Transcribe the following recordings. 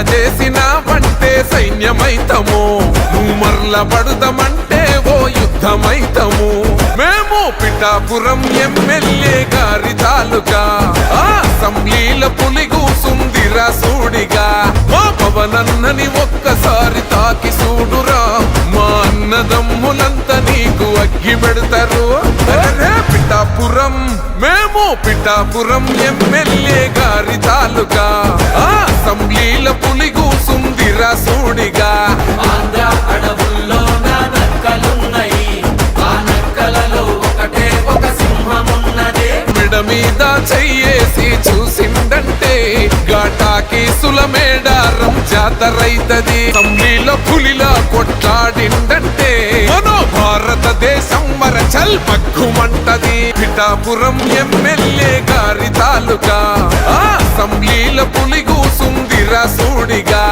చేసిన వంటే సైన్యమైతము నువ్వు మరల పడుదామంటే ఓ యుద్ధమైతము మేము పిఠాపురం ఎమ్మెల్యే గారి తాలూకా అసెంబ్లీల పులి కూసుందిరా సూడిగా మా పవనన్నని ఒక్కసారి తాకి చూడురా మా అన్నదమ్ములంతా నీకు అగ్గి పెడతారు పిఠాపురం మేము పిఠాపురం ఎమ్మెల్యే గారి తాలూకా అసెంబ్లీల పులి కూసుందిరా సూడిగా ఆంధ్ర అడవుల్లో నక్కలున్నాయి ఆ నక్కలలో ఒకటే ఒక సింహమున్నదే మెడ మీద చెయ్యేసి చూసిందంటే ఘాటాకి సులమేడారం జాతరైతది అసెంబ్లీలో పులిలా కొట్లాడిందంటే మనో భారతదేశం మరచల్ పక్కుమంటది పిఠాపురం ఎమ్మెల్యే గారి తాలూకా అసెంబ్లీల పులి కూసుందిరా సూడిగా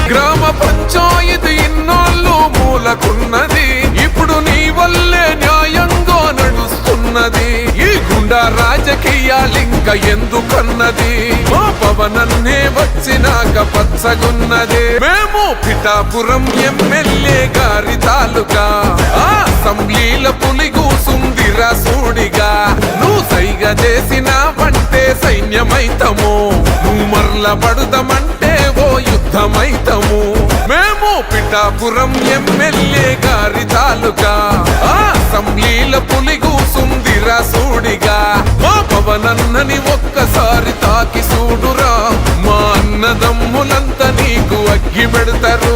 గ్రామ పంచాయతీ ఇన్నాళ్ళు మూలకున్నది ఇప్పుడు నీ వల్లే న్యాయంగా నడుస్తున్నది ఈ గుండా రాజకీయాలింక ఎందుకన్నది మా పవనన్నే వచ్చినాక పచ్చగున్నది మేము పిఠాపురం ఎమ్మెల్యే గారి తాలూకా అసెంబ్లీల పులి కూసుందిరా సూడిగా నువ్వు సైగ చేసిన వంటే సైన్యమైతము నువ్వు మరల పడుదామంటే ఓ యుద్ధమైతము మేము పిఠాపురం ఎమ్మెల్యే గారి తాలూకా అసెంబ్లీల పులి కూసుందిరా సూడిగా మా పవనన్నని ఒక్కసారి తాకి చూడురా మా అన్నదమ్ములంతా నీకు అగ్గి పెడతారు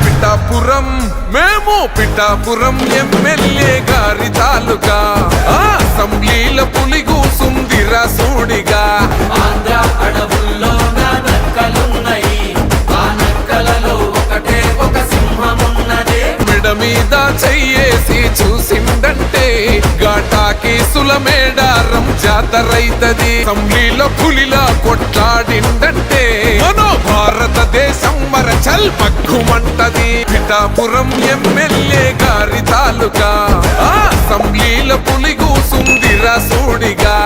పిఠాపురం మేము పిఠాపురం ఎమ్మెల్యే గారి తాలూకా అసెంబ్లీల పులి కూసుందిరా సూడిగా ఆంధ్ర అడవుల్లో నక్కలున్నాయి ఆ నక్కలలో ఒకటే ఒక సింహమున్నదే మెడ మీద చెయ్యేసి చూసిందంటే ఘాటాకి సులమేడారం జాతరైతది అసెంబ్లీలో పులిలా కొట్లాడిందంటే మనో భారతదేశం మరచల్ పక్కుమంటది పిఠాపురం ఎమ్మెల్యే గారి తాలూకా అసెంబ్లీల పులి కూసుందిరా సూడిగా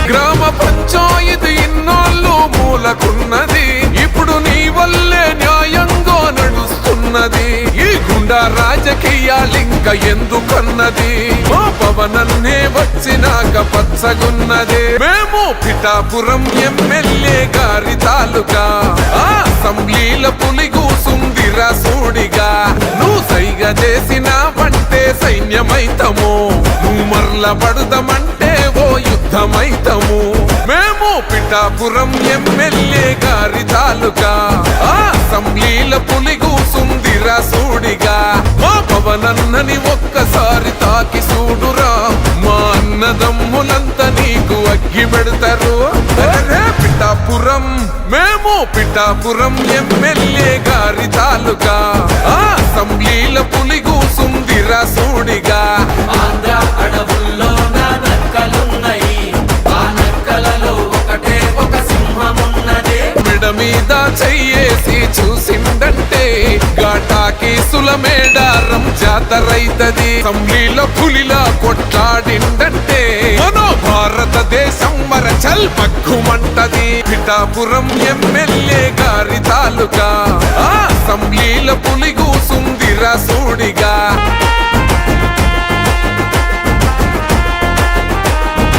గ్రామ పంచాయతీ ఇన్నాళ్ళు మూలకున్నది ఇప్పుడు నీ వల్లే న్యాయంగా నడుస్తున్నది ఈ గుండా రాజకీయాలింక ఎందుకన్నది మా పవనన్నే వచ్చినాక పచ్చగున్నది మేము పిఠాపురం ఎమ్మెల్యే గారి తాలూకా అసెంబ్లీల పులి కూసుందిరా సూడిగా నువ్వు సైగ చేసిన వంటే సైన్యమైతము నువ్వు మరల పడుదామంటే ఓ యుద్ధమైతము మేము పిఠాపురం ఎమ్మెల్యే గారి తాలూకా అసెంబ్లీల పులి కూసుందిరా సూడిగా మా పవనన్నని ఒక్కసారి తాకి చూడురా మా అన్నదమ్ములంతా నీకు అగ్గి పెడతారు పిఠాపురం మేము పిఠాపురం ఎమ్మెల్యే గారి తాలూకా అసెంబ్లీల పులి కూసుందిరా సూడిగా ఆంధ్ర అడవుల్లో నక్కలున్నాయి ఆ నక్కలలో ఒకటే ఒక సింహమున్నదే మెడ మీద చెయ్యేసి చూసిందంటే ఘాటాకి సులమేడారం జాతరైతది అసెంబ్లీలో పులిలా కొట్లాడిందంటే మనో భారతదేశం మరచల్ పక్కుమంటది పిఠాపురం ఎమ్మెల్యే గారి తాలూకా అసెంబ్లీల పులి కూసుందిరా సూడిగా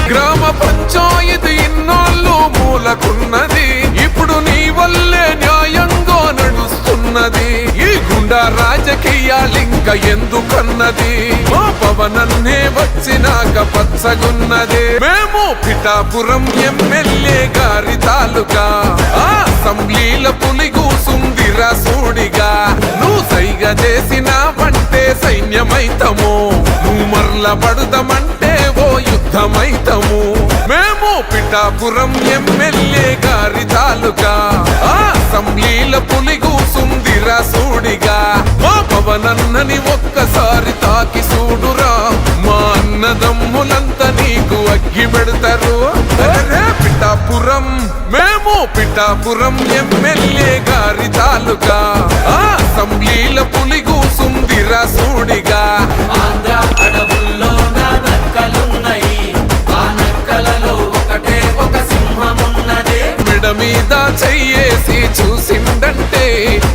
గ్రామ పంచాయతీ ఇన్నాళ్ళు మూలకున్నది ఇప్పుడు నీ వల్లే న్యాయంగా నడుస్తున్నది ఈ గుండా రాజకీయాలింక ఎందుకన్నది మా పవనన్నే వచ్చినాక పచ్చగున్నది మేము పిఠాపురం ఎమ్మెల్యే గారి తాలూకా అసెంబ్లీల పులి కూసుందిరా సూడిగా నువ్వు సైగ చేసిన వంటే సైన్యమైతము నువ్వు మరల పడుదామంటే ఓ యుద్ధమైతము మేము పిఠాపురం ఎమ్మెల్యే గారి తాలూకా అసెంబ్లీల పులి కూసుందిరా సూడిగా మా పవనన్నని ఒక్కసారి తాకి చూడురా మా అన్నదమ్ములంతా నీకు అగ్గి పెడతారు పిఠాపురం మేము పిఠాపురం ఎమ్మెల్యే గారి తాలూకా అసెంబ్లీల పులి కూసుందిరా సూడిగా ఆంధ్ర అడవుల్లో మీద చెయ్యేసి చూసిందంటే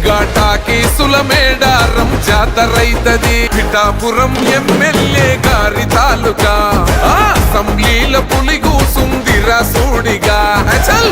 ఘాటాకి సులమేడారం జాతరైతది. పిఠాపురం ఎమ్మెల్యే గారి తాలూకా అసెంబ్లీల పులి కూసుందిరా సూడిగా. చల్